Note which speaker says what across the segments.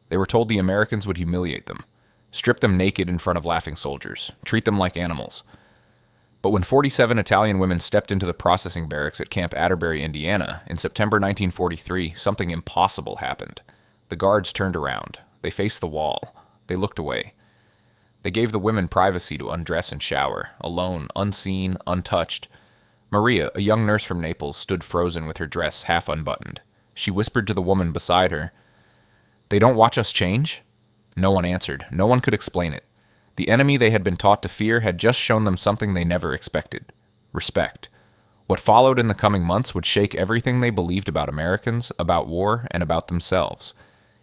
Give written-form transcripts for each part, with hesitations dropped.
Speaker 1: They were told the Americans would humiliate them, strip them naked in front of laughing soldiers, treat them like animals. But when 47 Italian women stepped into the processing barracks at Camp Atterbury, Indiana, in September 1943, something impossible happened. The guards turned around. They faced the wall. They looked away. They gave the women privacy to undress and shower, alone, unseen, untouched. Maria, a young nurse from Naples, stood frozen with her dress half unbuttoned. She whispered to the woman beside her, "They don't watch us change?" No one answered. No one could explain it. The enemy they had been taught to fear had just shown them something they never expected: respect. What followed in the coming months would shake everything they believed about Americans, about war, and about themselves.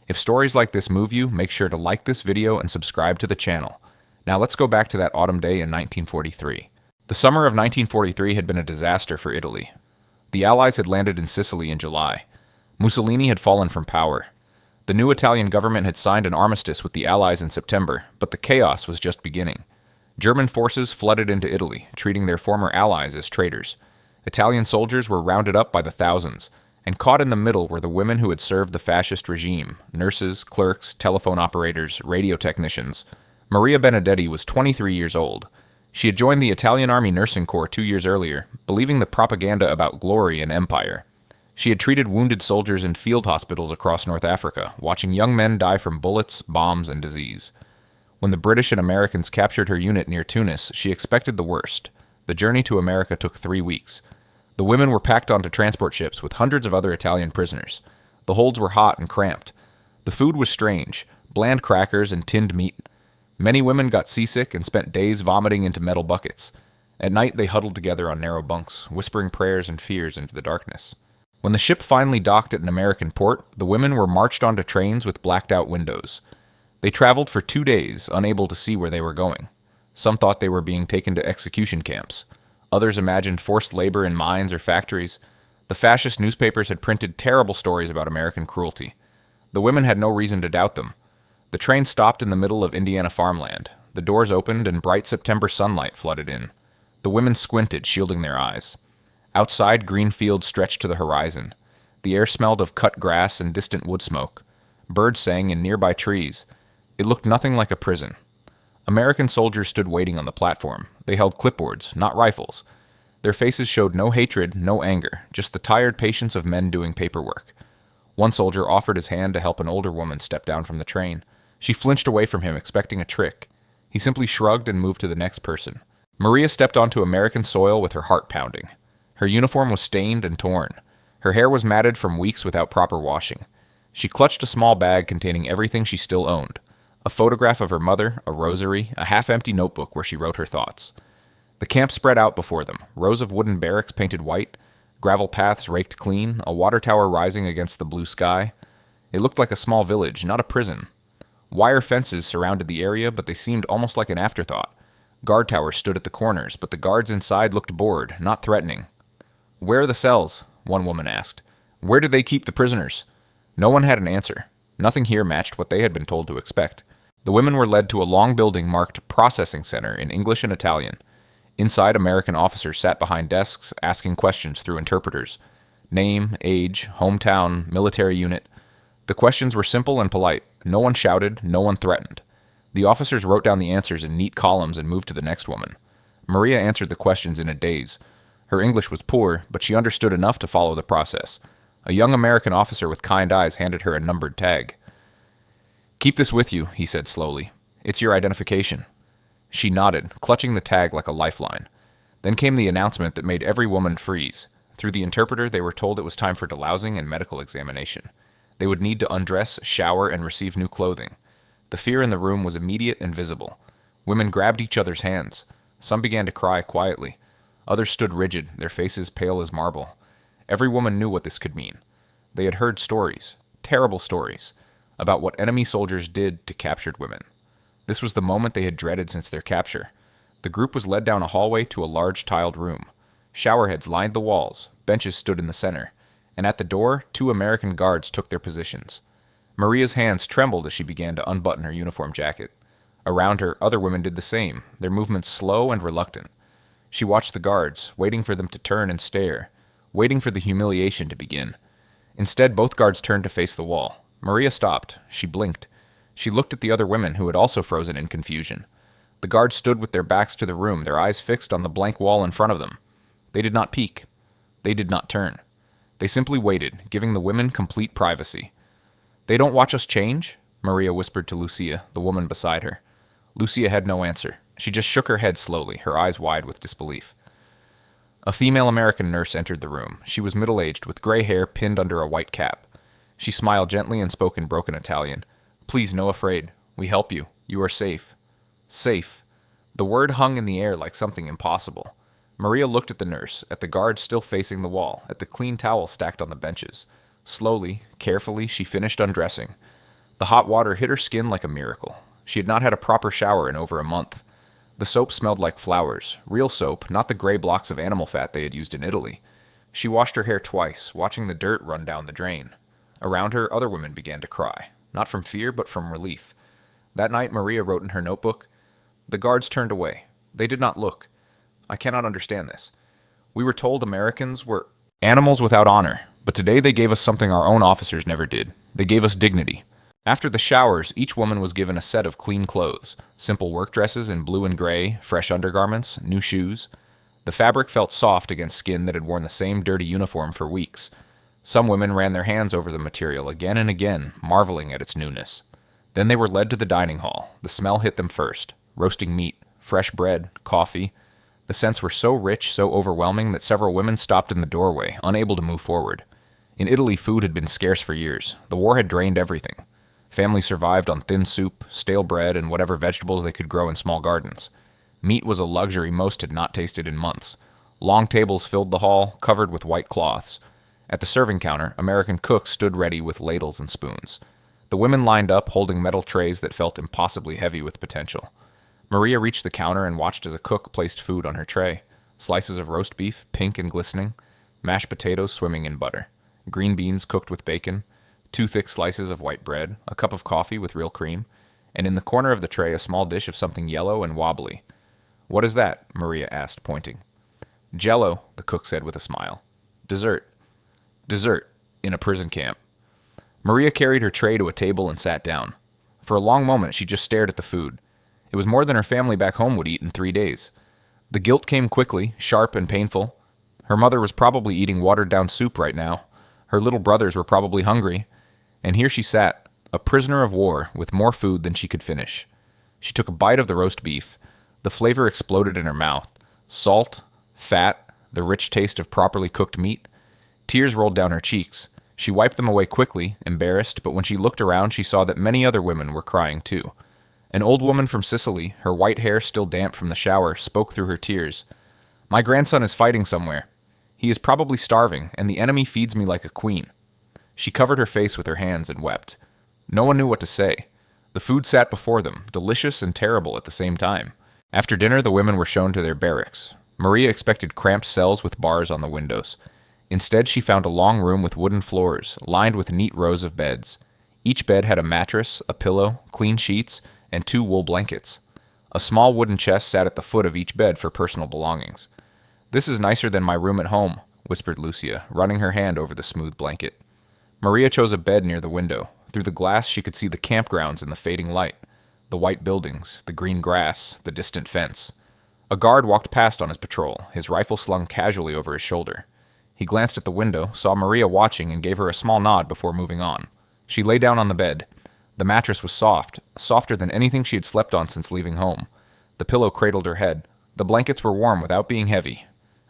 Speaker 1: If stories like this move you, make sure to like this video and subscribe to the channel. Now let's go back to that autumn day in 1943. The summer of 1943 had been a disaster for Italy. The Allies had landed in Sicily in July. Mussolini had fallen from power. The new Italian government had signed an armistice with the Allies in September, but the chaos was just beginning. German forces flooded into Italy, treating their former allies as traitors. Italian soldiers were rounded up by the thousands, and caught in the middle were the women who had served the fascist regime: nurses, clerks, telephone operators, radio technicians. Maria Benedetti was 23 years old. She had joined the Italian Army Nursing Corps 2 years earlier, believing the propaganda about glory and empire. She had treated wounded soldiers in field hospitals across North Africa, watching young men die from bullets, bombs, and disease. When the British and Americans captured her unit near Tunis, she expected the worst. The journey to America took 3 weeks. The women were packed onto transport ships with hundreds of other Italian prisoners. The holds were hot and cramped. The food was strange: bland crackers and tinned meat. Many women got seasick and spent days vomiting into metal buckets. At night they huddled together on narrow bunks, whispering prayers and fears into the darkness. When the ship finally docked at an American port, the women were marched onto trains with blacked-out windows. They traveled for 2 days, unable to see where they were going. Some thought they were being taken to execution camps. Others imagined forced labor in mines or factories. The fascist newspapers had printed terrible stories about American cruelty. The women had no reason to doubt them. The train stopped in the middle of Indiana farmland. The doors opened and bright September sunlight flooded in. The women squinted, shielding their eyes. Outside, green fields stretched to the horizon. The air smelled of cut grass and distant wood smoke. Birds sang in nearby trees. It looked nothing like a prison. American soldiers stood waiting on the platform. They held clipboards, not rifles. Their faces showed no hatred, no anger, just the tired patience of men doing paperwork. One soldier offered his hand to help an older woman step down from the train. She flinched away from him, expecting a trick. He simply shrugged and moved to the next person. Maria stepped onto American soil with her heart pounding. Her uniform was stained and torn. Her hair was matted from weeks without proper washing. She clutched a small bag containing everything she still owned: a photograph of her mother, a rosary, a half-empty notebook where she wrote her thoughts. The camp spread out before them: rows of wooden barracks painted white, gravel paths raked clean, a water tower rising against the blue sky. It looked like a small village, not a prison. Wire fences surrounded the area, but they seemed almost like an afterthought. Guard towers stood at the corners, but the guards inside looked bored, not threatening. "Where are the cells?" one woman asked. "Where did they keep the prisoners?" No one had an answer. Nothing here matched what they had been told to expect. The women were led to a long building marked Processing Center in English and Italian. Inside, American officers sat behind desks, asking questions through interpreters. Name, age, hometown, military unit. The questions were simple and polite. No one shouted, no one threatened. The officers wrote down the answers in neat columns and moved to the next woman. Maria answered the questions in a daze. Her English was poor, but she understood enough to follow the process. A young American officer with kind eyes handed her a numbered tag. "Keep this with you," he said slowly. "It's your identification." She nodded, clutching the tag like a lifeline. Then came the announcement that made every woman freeze. Through the interpreter, they were told it was time for delousing and medical examination. They would need to undress, shower, and receive new clothing. The fear in the room was immediate and visible. Women grabbed each other's hands. Some began to cry quietly. Others stood rigid, their faces pale as marble. Every woman knew what this could mean. They had heard stories, terrible stories, about what enemy soldiers did to captured women. This was the moment they had dreaded since their capture. The group was led down a hallway to a large tiled room. Showerheads lined the walls, benches stood in the center, and at the door, 2 American guards took their positions. Maria's hands trembled as she began to unbutton her uniform jacket. Around her, other women did the same, their movements slow and reluctant. She watched the guards, waiting for them to turn and stare, waiting for the humiliation to begin. Instead, both guards turned to face the wall. Maria stopped. She blinked. She looked at the other women who had also frozen in confusion. The guards stood with their backs to the room, their eyes fixed on the blank wall in front of them. They did not peek. They did not turn. They simply waited, giving the women complete privacy. "They don't watch us change?" Maria whispered to Lucia, the woman beside her. Lucia had no answer. She just shook her head slowly, her eyes wide with disbelief. A female American nurse entered the room. She was middle-aged, with gray hair pinned under a white cap. She smiled gently and spoke in broken Italian. "Please, no afraid. We help you. You are safe." Safe. The word hung in the air like something impossible. Maria looked at the nurse, at the guards still facing the wall, at the clean towels stacked on the benches. Slowly, carefully, she finished undressing. The hot water hit her skin like a miracle. She had not had a proper shower in over a month. The soap smelled like flowers, real soap, not the gray blocks of animal fat they had used in Italy. She washed her hair twice, watching the dirt run down the drain. Around her, other women began to cry, not from fear, but from relief. That night, Maria wrote in her notebook, "The guards turned away. They did not look. I cannot understand this. We were told Americans were animals without honor, but today they gave us something our own officers never did. They gave us dignity." After the showers, each woman was given a set of clean clothes, simple work dresses in blue and gray, fresh undergarments, new shoes. The fabric felt soft against skin that had worn the same dirty uniform for weeks. Some women ran their hands over the material again and again, marveling at its newness. Then they were led to the dining hall. The smell hit them first. Roasting meat, fresh bread, coffee. The scents were so rich, so overwhelming that several women stopped in the doorway, unable to move forward. In Italy, food had been scarce for years. The war had drained everything. Families survived on thin soup, stale bread, and whatever vegetables they could grow in small gardens. Meat was a luxury most had not tasted in months. Long tables filled the hall, covered with white cloths. At the serving counter, American cooks stood ready with ladles and spoons. The women lined up, holding metal trays that felt impossibly heavy with potential. Maria reached the counter and watched as a cook placed food on her tray. Slices of roast beef, pink and glistening, mashed potatoes swimming in butter, green beans cooked with bacon, 2 thick slices of white bread, a cup of coffee with real cream, and in the corner of the tray a small dish of something yellow and wobbly. "What is that?" Maria asked, pointing. "Jello," the cook said with a smile. "Dessert." Dessert, in a prison camp. Maria carried her tray to a table and sat down. For a long moment she just stared at the food. It was more than her family back home would eat in 3 days. The guilt came quickly, sharp and painful. Her mother was probably eating watered-down soup right now. Her little brothers were probably hungry. And here she sat, a prisoner of war, with more food than she could finish. She took a bite of the roast beef. The flavor exploded in her mouth. Salt, fat, the rich taste of properly cooked meat. Tears rolled down her cheeks. She wiped them away quickly, embarrassed, but when she looked around she saw that many other women were crying too. An old woman from Sicily, her white hair still damp from the shower, spoke through her tears. "My grandson is fighting somewhere. He is probably starving, and the enemy feeds me like a queen." She covered her face with her hands and wept. No one knew what to say. The food sat before them, delicious and terrible at the same time. After dinner, the women were shown to their barracks. Maria expected cramped cells with bars on the windows. Instead, she found a long room with wooden floors, lined with neat rows of beds. Each bed had a mattress, a pillow, clean sheets, and 2 wool blankets. A small wooden chest sat at the foot of each bed for personal belongings. "This is nicer than my room at home," whispered Lucia, running her hand over the smooth blanket. Maria chose a bed near the window. Through the glass she could see the campgrounds in the fading light, the white buildings, the green grass, the distant fence. A guard walked past on his patrol, his rifle slung casually over his shoulder. He glanced at the window, saw Maria watching, and gave her a small nod before moving on. She lay down on the bed. The mattress was soft, softer than anything she had slept on since leaving home. The pillow cradled her head. The blankets were warm without being heavy.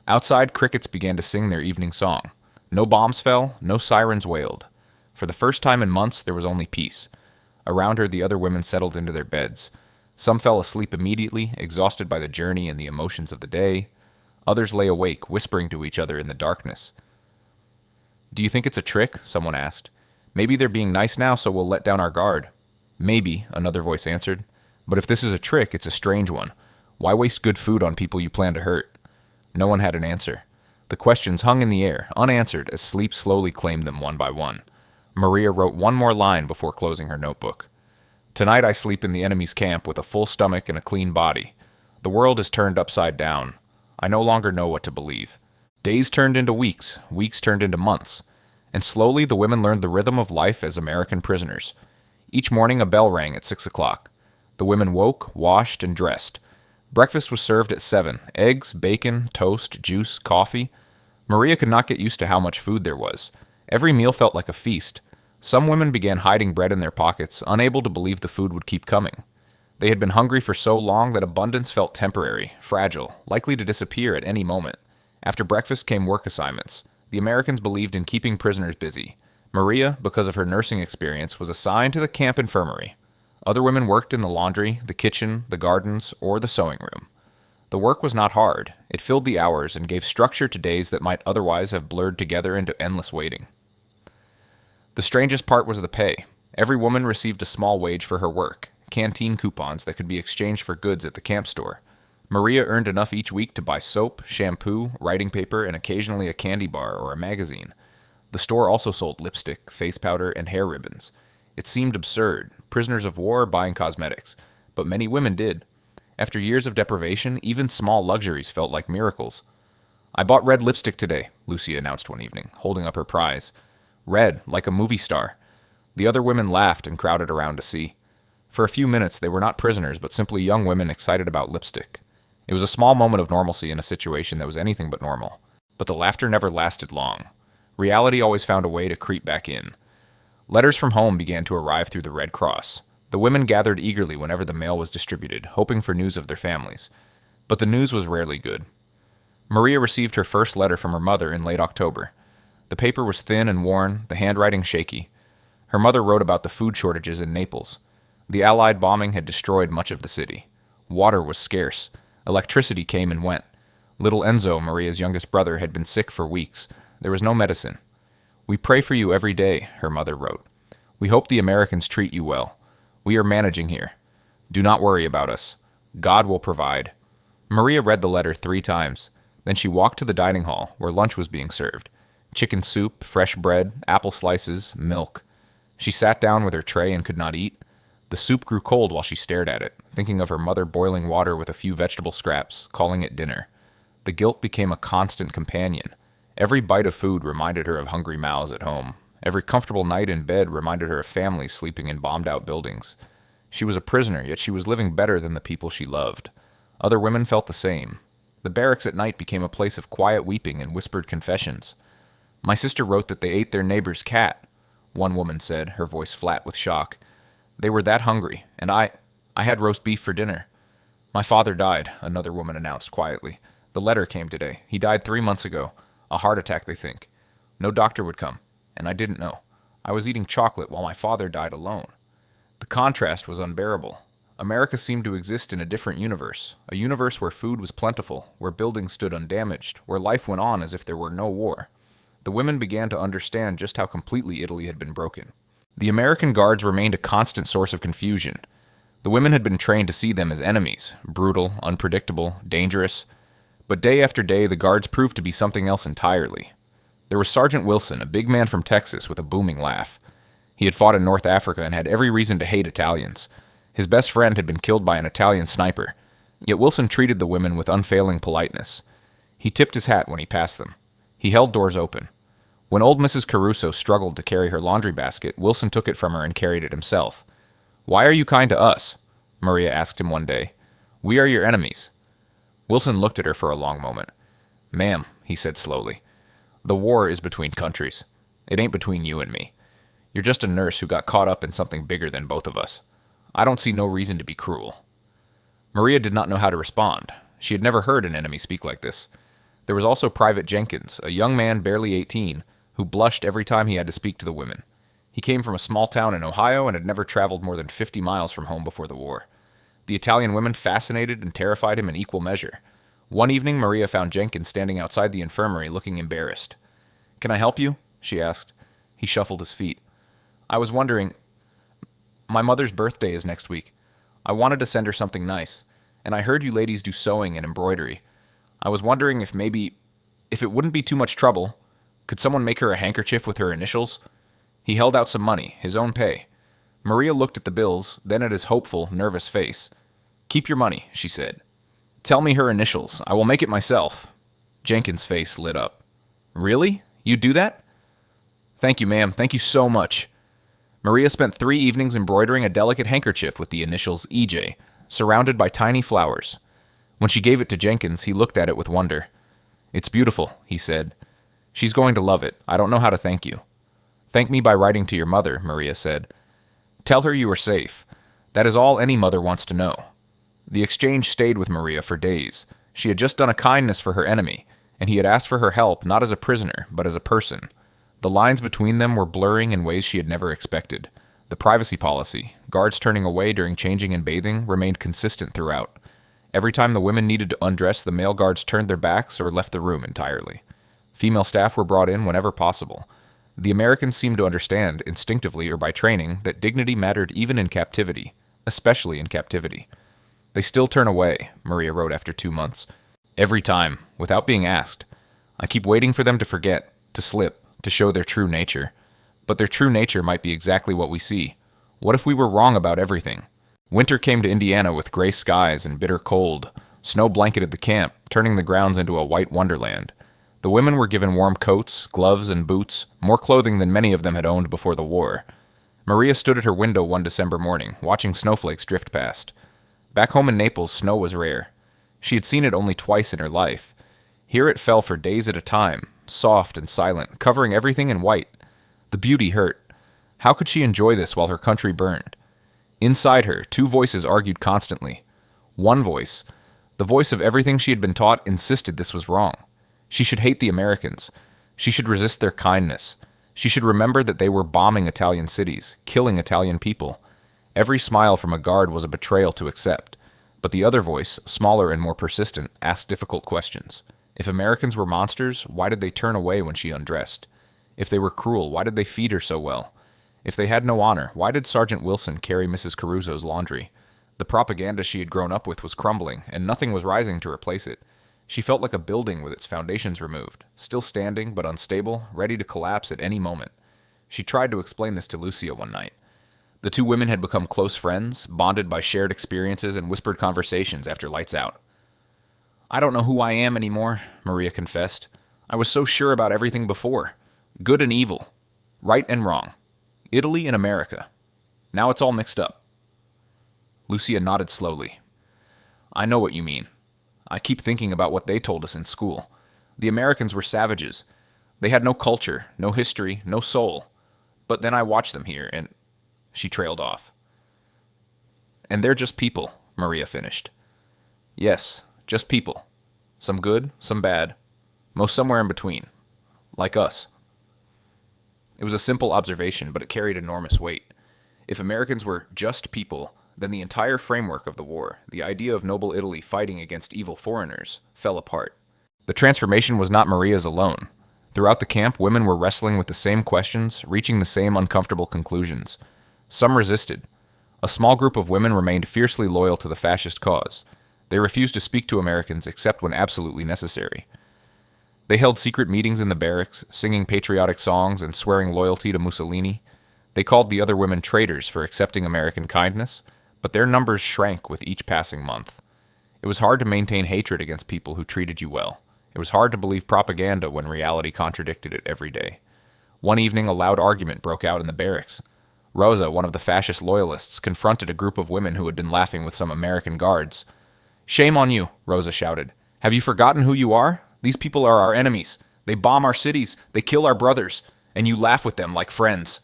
Speaker 1: Outside, crickets began to sing their evening song. No bombs fell, no sirens wailed. For the first time in months, there was only peace. Around her, the other women settled into their beds. Some fell asleep immediately, exhausted by the journey and the emotions of the day. Others lay awake, whispering to each other in the darkness. "Do you think it's a trick?" someone asked. "Maybe they're being nice now, so we'll let down our guard." "Maybe," another voice answered. "But if this is a trick, it's a strange one. Why waste good food on people you plan to hurt?" No one had an answer. The questions hung in the air, unanswered, as sleep slowly claimed them one by one. Maria wrote one more line before closing her notebook. "Tonight I sleep in the enemy's camp with a full stomach and a clean body. The world is turned upside down. I no longer know what to believe." Days turned into weeks, weeks turned into months, and slowly the women learned the rhythm of life as American prisoners. Each morning a bell rang at 6 o'clock. The women woke, washed, and dressed. Breakfast was served at 7. Eggs, bacon, toast, juice, coffee. Maria could not get used to how much food there was. Every meal felt like a feast. Some women began hiding bread in their pockets, unable to believe the food would keep coming. They had been hungry for so long that abundance felt temporary, fragile, likely to disappear at any moment. After breakfast came work assignments. The Americans believed in keeping prisoners busy. Maria, because of her nursing experience, was assigned to the camp infirmary. Other women worked in the laundry, the kitchen, the gardens, or the sewing room. The work was not hard. It filled the hours and gave structure to days that might otherwise have blurred together into endless waiting. The strangest part was the pay. Every woman received a small wage for her work, canteen coupons that could be exchanged for goods at the camp store. Maria earned enough each week to buy soap, shampoo, writing paper, and occasionally a candy bar or a magazine. The store also sold lipstick, face powder, and hair ribbons. It seemed absurd, prisoners of war buying cosmetics, but many women did. After years of deprivation, even small luxuries felt like miracles. "I bought red lipstick today," Lucia announced one evening, holding up her prize. Red, like a movie star. The other women laughed and crowded around to see. For a few minutes, they were not prisoners, but simply young women excited about lipstick. It was a small moment of normalcy in a situation that was anything but normal. But the laughter never lasted long. Reality always found a way to creep back in. Letters from home began to arrive through the Red Cross. The women gathered eagerly whenever the mail was distributed, hoping for news of their families. But the news was rarely good. Maria received her first letter from her mother in late October. The paper was thin and worn, the handwriting shaky. Her mother wrote about the food shortages in Naples. The Allied bombing had destroyed much of the city. Water was scarce. Electricity came and went. Little Enzo, Maria's youngest brother, had been sick for weeks. There was no medicine. "We pray for you every day," her mother wrote. "We hope the Americans treat you well. We are managing here. Do not worry about us. God will provide." Maria read the letter 3 times. Then she walked to the dining hall, where lunch was being served. Chicken soup, fresh bread, apple slices, milk. She sat down with her tray and could not eat. The soup grew cold while she stared at it, thinking of her mother boiling water with a few vegetable scraps, calling it dinner. The guilt became a constant companion. Every bite of food reminded her of hungry mouths at home. Every comfortable night in bed reminded her of families sleeping in bombed-out buildings. She was a prisoner, yet she was living better than the people she loved. Other women felt the same. The barracks at night became a place of quiet weeping and whispered confessions. "My sister wrote that they ate their neighbor's cat," one woman said, her voice flat with shock. "They were that hungry, and I had roast beef for dinner." "My father died," another woman announced quietly. "The letter came today. He died 3 months ago. A heart attack, they think. No doctor would come, and I didn't know. I was eating chocolate while my father died alone." The contrast was unbearable. America seemed to exist in a different universe, a universe where food was plentiful, where buildings stood undamaged, where life went on as if there were no war. The women began to understand just how completely Italy had been broken. The American guards remained a constant source of confusion. The women had been trained to see them as enemies, brutal, unpredictable, dangerous. But day after day, the guards proved to be something else entirely. There was Sergeant Wilson, a big man from Texas with a booming laugh. He had fought in North Africa and had every reason to hate Italians. His best friend had been killed by an Italian sniper. Yet Wilson treated the women with unfailing politeness. He tipped his hat when he passed them. He held doors open. When old Mrs. Caruso struggled to carry her laundry basket, Wilson took it from her and carried it himself. "Why are you kind to us?" Maria asked him one day. "We are your enemies." Wilson looked at her for a long moment. "Ma'am," he said slowly, "the war is between countries. It ain't between you and me. You're just a nurse who got caught up in something bigger than both of us. I don't see no reason to be cruel." Maria did not know how to respond. She had never heard an enemy speak like this. There was also Private Jenkins, a young man barely 18, who blushed every time he had to speak to the women. He came from a small town in Ohio and had never traveled more than 50 miles from home before the war. The Italian women fascinated and terrified him in equal measure. One evening, Maria found Jenkins standing outside the infirmary looking embarrassed. "Can I help you?" she asked. He shuffled his feet. "I was wondering, my mother's birthday is next week. I wanted to send her something nice, and I heard you ladies do sewing and embroidery. I was wondering if it wouldn't be too much trouble, could someone make her a handkerchief with her initials?" He held out some money, his own pay. Maria looked at the bills, then at his hopeful, nervous face. "Keep your money," she said. "Tell me her initials. I will make it myself." Jenkins' face lit up. "Really? You do that?" "Thank you, ma'am. Thank you so much." Maria spent 3 evenings embroidering a delicate handkerchief with the initials EJ, surrounded by tiny flowers. When she gave it to Jenkins, he looked at it with wonder. "It's beautiful," he said. "She's going to love it. I don't know how to thank you." "Thank me by writing to your mother," Maria said. "Tell her you are safe. That is all any mother wants to know." The exchange stayed with Maria for days. She had just done a kindness for her enemy, and he had asked for her help not as a prisoner, but as a person. The lines between them were blurring in ways she had never expected. The privacy policy, guards turning away during changing and bathing, remained consistent throughout. Every time the women needed to undress, the male guards turned their backs or left the room entirely. Female staff were brought in whenever possible. The Americans seemed to understand, instinctively or by training, that dignity mattered even in captivity, especially in captivity. "They still turn away," Maria wrote after 2 months. "Every time, without being asked. I keep waiting for them to forget, to slip, to show their true nature. But their true nature might be exactly what we see. What if we were wrong about everything?" Winter came to Indiana with gray skies and bitter cold. Snow blanketed the camp, turning the grounds into a white wonderland. The women were given warm coats, gloves, and boots, more clothing than many of them had owned before the war. Maria stood at her window one December morning, watching snowflakes drift past. Back home in Naples, snow was rare. She had seen it only twice in her life. Here it fell for days at a time, soft and silent, covering everything in white. The beauty hurt. How could she enjoy this while her country burned? Inside her, 2 voices argued constantly. One voice, the voice of everything she had been taught, insisted this was wrong. She should hate the Americans. She should resist their kindness. She should remember that they were bombing Italian cities, killing Italian people. Every smile from a guard was a betrayal to accept. But the other voice, smaller and more persistent, asked difficult questions. If Americans were monsters, why did they turn away when she undressed? If they were cruel, why did they feed her so well? If they had no honor, why did Sergeant Wilson carry Mrs. Caruso's laundry? The propaganda she had grown up with was crumbling, and nothing was rising to replace it. She felt like a building with its foundations removed, still standing but unstable, ready to collapse at any moment. She tried to explain this to Lucia one night. The 2 women had become close friends, bonded by shared experiences and whispered conversations after lights out. "I don't know who I am anymore," Maria confessed. "I was so sure about everything before. Good and evil. Right and wrong. Italy and America. Now it's all mixed up." Lucia nodded slowly. "I know what you mean. I keep thinking about what they told us in school. The Americans were savages. They had no culture, no history, no soul. But then I watch them here, and..." She trailed off. "And they're just people," Maria finished. "Yes, just people. Some good, some bad. Most somewhere in between. Like us." It was a simple observation, but it carried enormous weight. If Americans were just people, then the entire framework of the war, the idea of noble Italy fighting against evil foreigners, fell apart. The transformation was not Maria's alone. Throughout the camp, women were wrestling with the same questions, reaching the same uncomfortable conclusions. Some resisted. A small group of women remained fiercely loyal to the fascist cause. They refused to speak to Americans except when absolutely necessary. They held secret meetings in the barracks, singing patriotic songs and swearing loyalty to Mussolini. They called the other women traitors for accepting American kindness, but their numbers shrank with each passing month. It was hard to maintain hatred against people who treated you well. It was hard to believe propaganda when reality contradicted it every day. One evening, a loud argument broke out in the barracks. Rosa, one of the fascist loyalists, confronted a group of women who had been laughing with some American guards. "Shame on you," Rosa shouted. "Have you forgotten who you are? These people are our enemies. They bomb our cities. They kill our brothers. And you laugh with them like friends."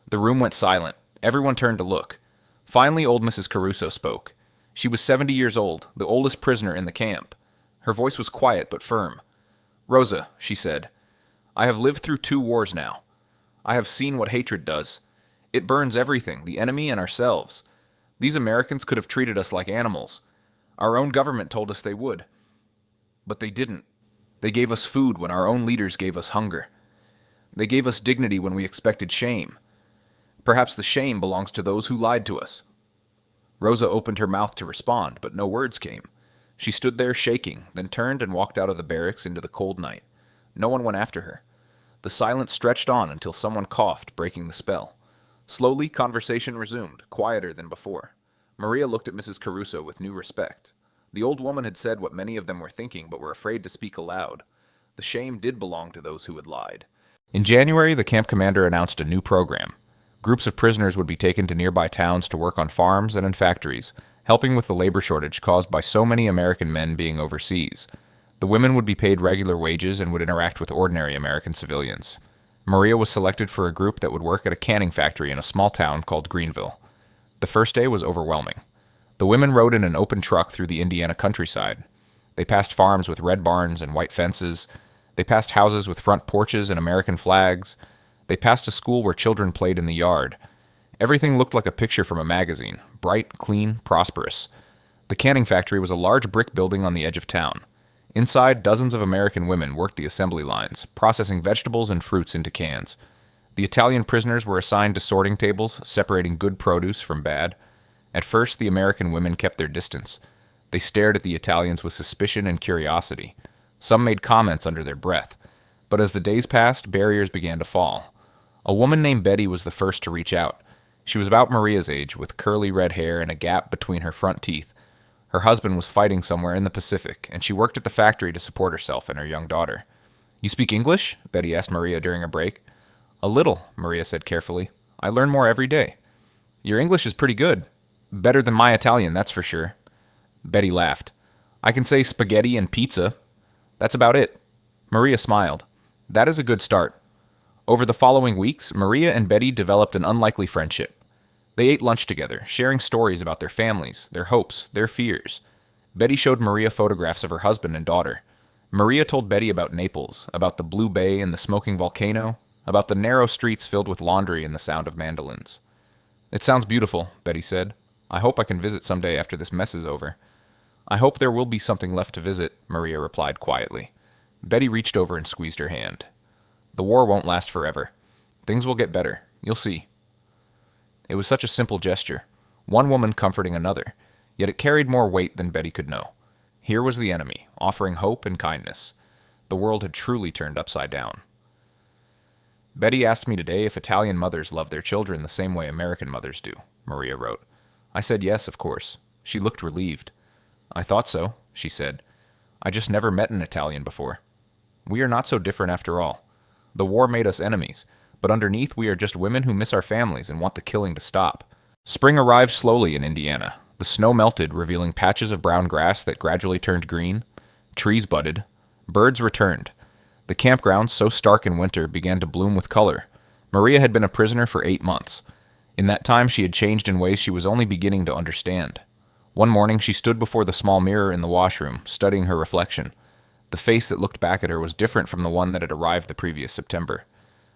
Speaker 1: The room went silent. Everyone turned to look. Finally, old Mrs. Caruso spoke. She was 70 years old, the oldest prisoner in the camp. Her voice was quiet but firm. "Rosa," she said, "I have lived through 2 wars now. I have seen what hatred does. It burns everything, the enemy and ourselves. These Americans could have treated us like animals. Our own government told us they would. But they didn't. They gave us food when our own leaders gave us hunger. They gave us dignity when we expected shame. Perhaps the shame belongs to those who lied to us." Rosa opened her mouth to respond, but no words came. She stood there shaking, then turned and walked out of the barracks into the cold night. No one went after her. The silence stretched on until someone coughed, breaking the spell. Slowly, conversation resumed, quieter than before. Maria looked at Mrs. Caruso with new respect. The old woman had said what many of them were thinking but were afraid to speak aloud. The shame did belong to those who had lied. In January, the camp commander announced a new program. Groups of prisoners would be taken to nearby towns to work on farms and in factories, helping with the labor shortage caused by so many American men being overseas. The women would be paid regular wages and would interact with ordinary American civilians. Maria was selected for a group that would work at a canning factory in a small town called Greenville. The first day was overwhelming. The women rode in an open truck through the Indiana countryside. They passed farms with red barns and white fences. They passed houses with front porches and American flags. They passed a school where children played in the yard. Everything looked like a picture from a magazine, bright, clean, prosperous. The canning factory was a large brick building on the edge of town. Inside, dozens of American women worked the assembly lines, processing vegetables and fruits into cans. The Italian prisoners were assigned to sorting tables, separating good produce from bad. At first, the American women kept their distance. They stared at the Italians with suspicion and curiosity. Some made comments under their breath. But as the days passed, barriers began to fall. A woman named Betty was the first to reach out. She was about Maria's age, with curly red hair and a gap between her front teeth. Her husband was fighting somewhere in the Pacific, and she worked at the factory to support herself and her young daughter. "You speak English?" Betty asked Maria during a break. "A little," Maria said carefully. "I learn more every day." "Your English is pretty good. Better than my Italian, that's for sure." Betty laughed. "I can say spaghetti and pizza. That's about it." Maria smiled. "That is a good start." Over the following weeks, Maria and Betty developed an unlikely friendship. They ate lunch together, sharing stories about their families, their hopes, their fears. Betty showed Maria photographs of her husband and daughter. Maria told Betty about Naples, about the blue bay and the smoking volcano, about the narrow streets filled with laundry and the sound of mandolins. "It sounds beautiful," Betty said. "I hope I can visit someday after this mess is over." "I hope there will be something left to visit," Maria replied quietly. Betty reached over and squeezed her hand. "The war won't last forever. Things will get better. You'll see." It was such a simple gesture, one woman comforting another, yet it carried more weight than Betty could know. Here was the enemy, offering hope and kindness. The world had truly turned upside down. "Betty asked me today if Italian mothers love their children the same way American mothers do," Maria wrote. "I said yes, of course." She looked relieved. "I thought so," she said. "I just never met an Italian before. We are not so different after all. The war made us enemies, but underneath we are just women who miss our families and want the killing to stop." Spring arrived slowly in Indiana. The snow melted, revealing patches of brown grass that gradually turned green. Trees budded. Birds returned. The campgrounds, so stark in winter, began to bloom with color. Maria had been a prisoner for 8 months. In that time she had changed in ways she was only beginning to understand. One morning she stood before the small mirror in the washroom, studying her reflection. The face that looked back at her was different from the one that had arrived the previous September.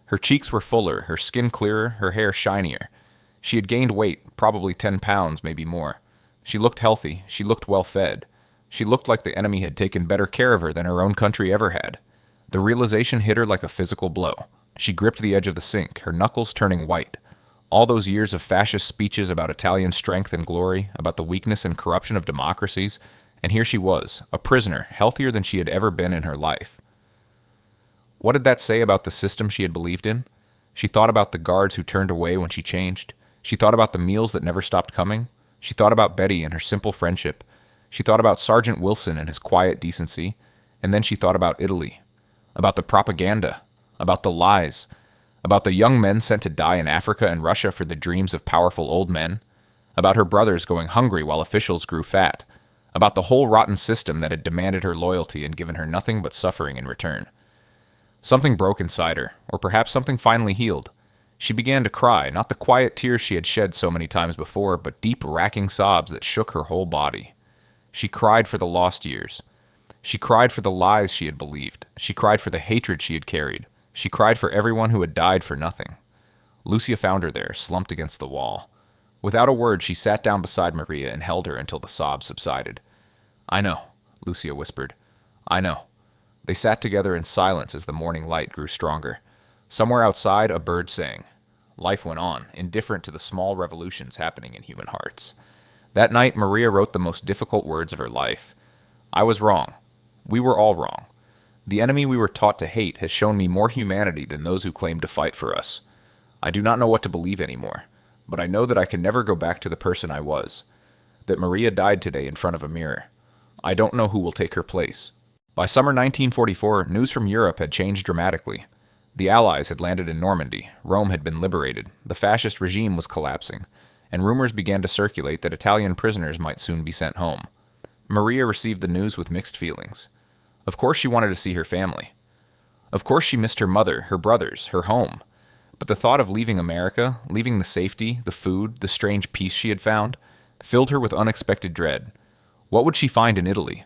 Speaker 1: Her cheeks were fuller, her skin clearer, her hair shinier. She had gained weight, probably 10 pounds, maybe more. She looked healthy, she looked well-fed. She looked like the enemy had taken better care of her than her own country ever had. The realization hit her like a physical blow. She gripped the edge of the sink, her knuckles turning white. All those years of fascist speeches about Italian strength and glory, about the weakness and corruption of democracies, and here she was, a prisoner, healthier than she had ever been in her life. What did that say about the system she had believed in? She thought about the guards who turned away when she changed. She thought about the meals that never stopped coming. She thought about Betty and her simple friendship. She thought about Sergeant Wilson and his quiet decency. And then she thought about Italy. About the propaganda. About the lies. About the young men sent to die in Africa and Russia for the dreams of powerful old men. About her brothers going hungry while officials grew fat. About the whole rotten system that had demanded her loyalty and given her nothing but suffering in return. Something broke inside her, or perhaps something finally healed. She began to cry, not the quiet tears she had shed so many times before, but deep, racking sobs that shook her whole body. She cried for the lost years. She cried for the lies she had believed. She cried for the hatred she had carried. She cried for everyone who had died for nothing. Lucia found her there, slumped against the wall. Without a word, she sat down beside Maria and held her until the sobs subsided. "I know," Lucia whispered. "I know." They sat together in silence as the morning light grew stronger. Somewhere outside, a bird sang. Life went on, indifferent to the small revolutions happening in human hearts. That night, Maria wrote the most difficult words of her life. "I was wrong. We were all wrong. The enemy we were taught to hate has shown me more humanity than those who claimed to fight for us. I do not know what to believe anymore, but I know that I can never go back to the person I was. That Maria died today in front of a mirror. I don't know who will take her place." By summer 1944, news from Europe had changed dramatically. The Allies had landed in Normandy, Rome had been liberated, the fascist regime was collapsing, and rumors began to circulate that Italian prisoners might soon be sent home. Maria received the news with mixed feelings. Of course she wanted to see her family. Of course she missed her mother, her brothers, her home. But the thought of leaving America, leaving the safety, the food, the strange peace she had found, filled her with unexpected dread. What would she find in Italy?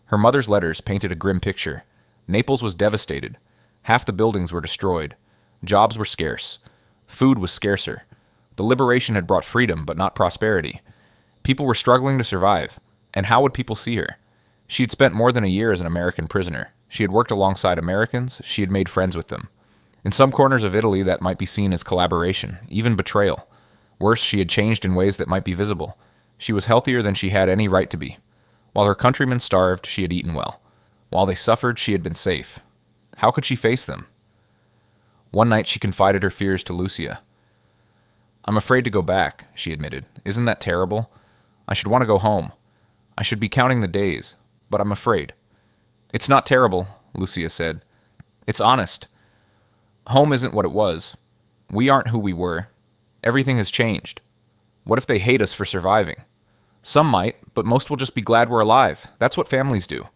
Speaker 1: Her mother's letters painted a grim picture. Naples was devastated. Half the buildings were destroyed. Jobs were scarce. Food was scarcer. The liberation had brought freedom, but not prosperity. People were struggling to survive. And how would people see her? She had spent more than a year as an American prisoner. She had worked alongside Americans. She had made friends with them. In some corners of Italy, that might be seen as collaboration, even betrayal. Worse, she had changed in ways that might be visible. She was healthier than she had any right to be. While her countrymen starved, she had eaten well. While they suffered, she had been safe. How could she face them? One night she confided her fears to Lucia. "I'm afraid to go back," she admitted. "Isn't that terrible? I should want to go home. I should be counting the days, but I'm afraid." "It's not terrible," Lucia said. "It's honest. Home isn't what it was. We aren't who we were. Everything has changed. What if they hate us for surviving? Some might, but most will just be glad we're alive. That's what families do."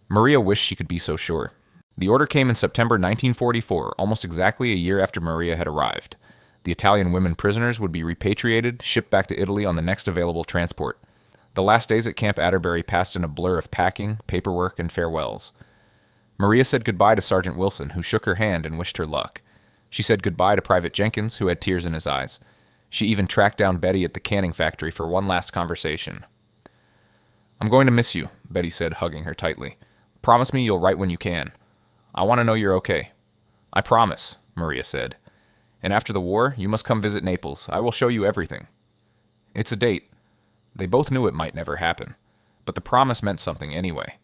Speaker 1: Maria wished she could be so sure. The order came in September 1944, almost exactly a year after Maria had arrived. The Italian women prisoners would be repatriated, shipped back to Italy on the next available transport. The last days at Camp Atterbury passed in a blur of packing, paperwork, and farewells. Maria said goodbye to Sergeant Wilson, who shook her hand and wished her luck. She said goodbye to Private Jenkins, who had tears in his eyes. She even tracked down Betty at the canning factory for one last conversation. "I'm going to miss you," Betty said, hugging her tightly. "Promise me you'll write when you can. I want to know you're okay." "I promise," Maria said. "And after the war, you must come visit Naples. I will show you everything." It's a date. They both knew it might never happen, but the promise meant something anyway.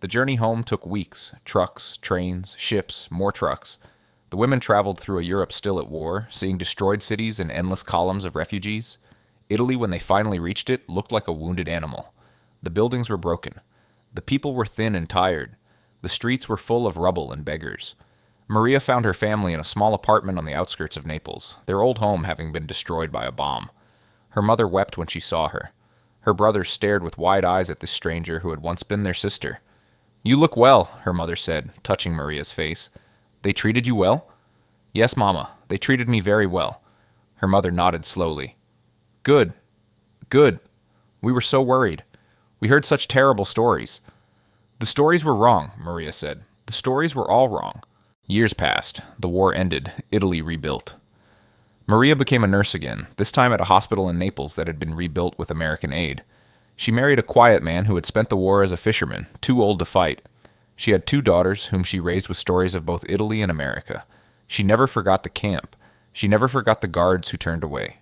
Speaker 1: The journey home took weeks. Trucks, trains, ships, more trucks. The women traveled through a Europe still at war, seeing destroyed cities and endless columns of refugees. Italy, when they finally reached it, looked like a wounded animal. The buildings were broken. The people were thin and tired. The streets were full of rubble and beggars. Maria found her family in a small apartment on the outskirts of Naples, their old home having been destroyed by a bomb. Her mother wept when she saw her. Her brothers stared with wide eyes at this stranger who had once been their sister. "You look well," her mother said, touching Maria's face. "They treated you well?" "Yes, Mama, they treated me very well." Her mother nodded slowly. "Good. Good. We were so worried. We heard such terrible stories." "The stories were wrong," Maria said. "The stories were all wrong." Years passed. The war ended. Italy rebuilt. Maria became a nurse again, this time at a hospital in Naples that had been rebuilt with American aid. She married a quiet man who had spent the war as a fisherman, too old to fight. She had 2 daughters, whom she raised with stories of both Italy and America. She never forgot the camp. She never forgot the guards who turned away.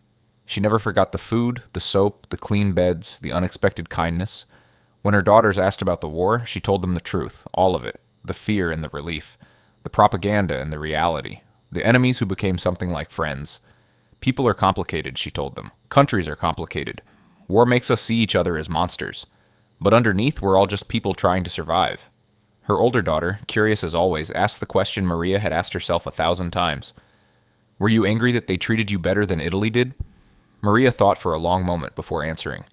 Speaker 1: She never forgot the food, the soap, the clean beds, the unexpected kindness. When her daughters asked about the war, she told them the truth, all of it, the fear and the relief, the propaganda and the reality, the enemies who became something like friends. People are complicated, she told them. Countries are complicated. War makes us see each other as monsters. But underneath, we're all just people trying to survive. Her older daughter, curious as always, asked the question Maria had asked herself 1,000 times. "Were you angry that they treated you better than Italy did?" Maria thought for a long moment before answering.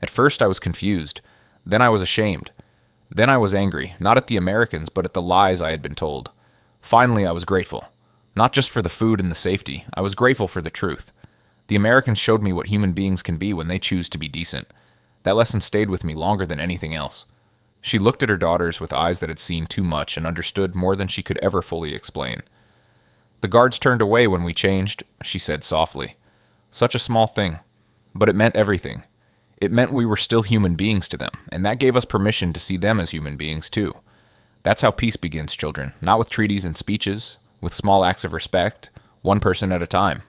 Speaker 1: "At first I was confused. Then I was ashamed. Then I was angry, not at the Americans, but at the lies I had been told. Finally I was grateful. Not just for the food and the safety. I was grateful for the truth. The Americans showed me what human beings can be when they choose to be decent. That lesson stayed with me longer than anything else." She looked at her daughters with eyes that had seen too much and understood more than she could ever fully explain. "The guards turned away when we changed," she said softly. "Such a small thing. But it meant everything. It meant we were still human beings to them, and that gave us permission to see them as human beings too. That's how peace begins, children, not with treaties and speeches, with small acts of respect, one person at a time."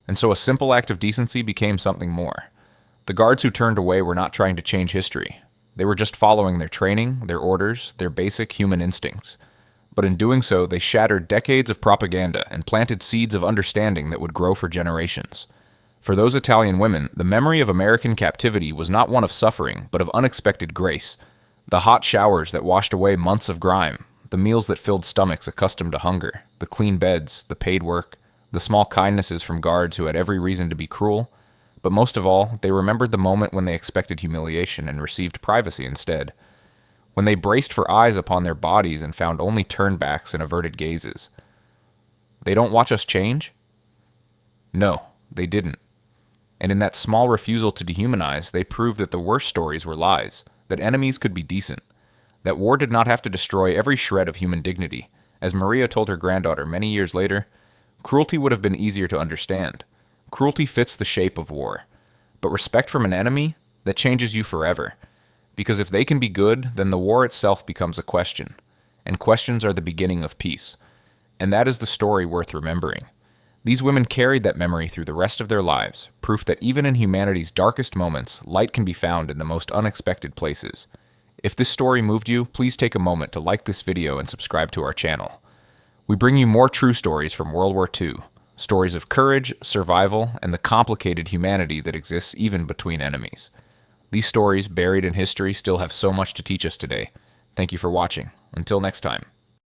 Speaker 1: And so a simple act of decency became something more. The guards who turned away were not trying to change history. They were just following their training, their orders, their basic human instincts. But in doing so, they shattered decades of propaganda and planted seeds of understanding that would grow for generations. For those Italian women, the memory of American captivity was not one of suffering, but of unexpected grace. The hot showers that washed away months of grime, the meals that filled stomachs accustomed to hunger, the clean beds, the paid work, the small kindnesses from guards who had every reason to be cruel, but most of all, they remembered the moment when they expected humiliation and received privacy instead. When they braced for eyes upon their bodies and found only turnbacks and averted gazes. They don't watch us change? No, they didn't. And in that small refusal to dehumanize, they proved that the worst stories were lies, that enemies could be decent, that war did not have to destroy every shred of human dignity. As Maria told her granddaughter many years later, cruelty would have been easier to understand. Cruelty fits the shape of war. But respect from an enemy, that changes you forever. Because if they can be good, then the war itself becomes a question. And questions are the beginning of peace. And that is the story worth remembering. These women carried that memory through the rest of their lives, proof that even in humanity's darkest moments, light can be found in the most unexpected places. If this story moved you, please take a moment to like this video and subscribe to our channel. We bring you more true stories from World War II, stories of courage, survival, and the complicated humanity that exists even between enemies. These stories, buried in history, still have so much to teach us today. Thank you for watching. Until next time.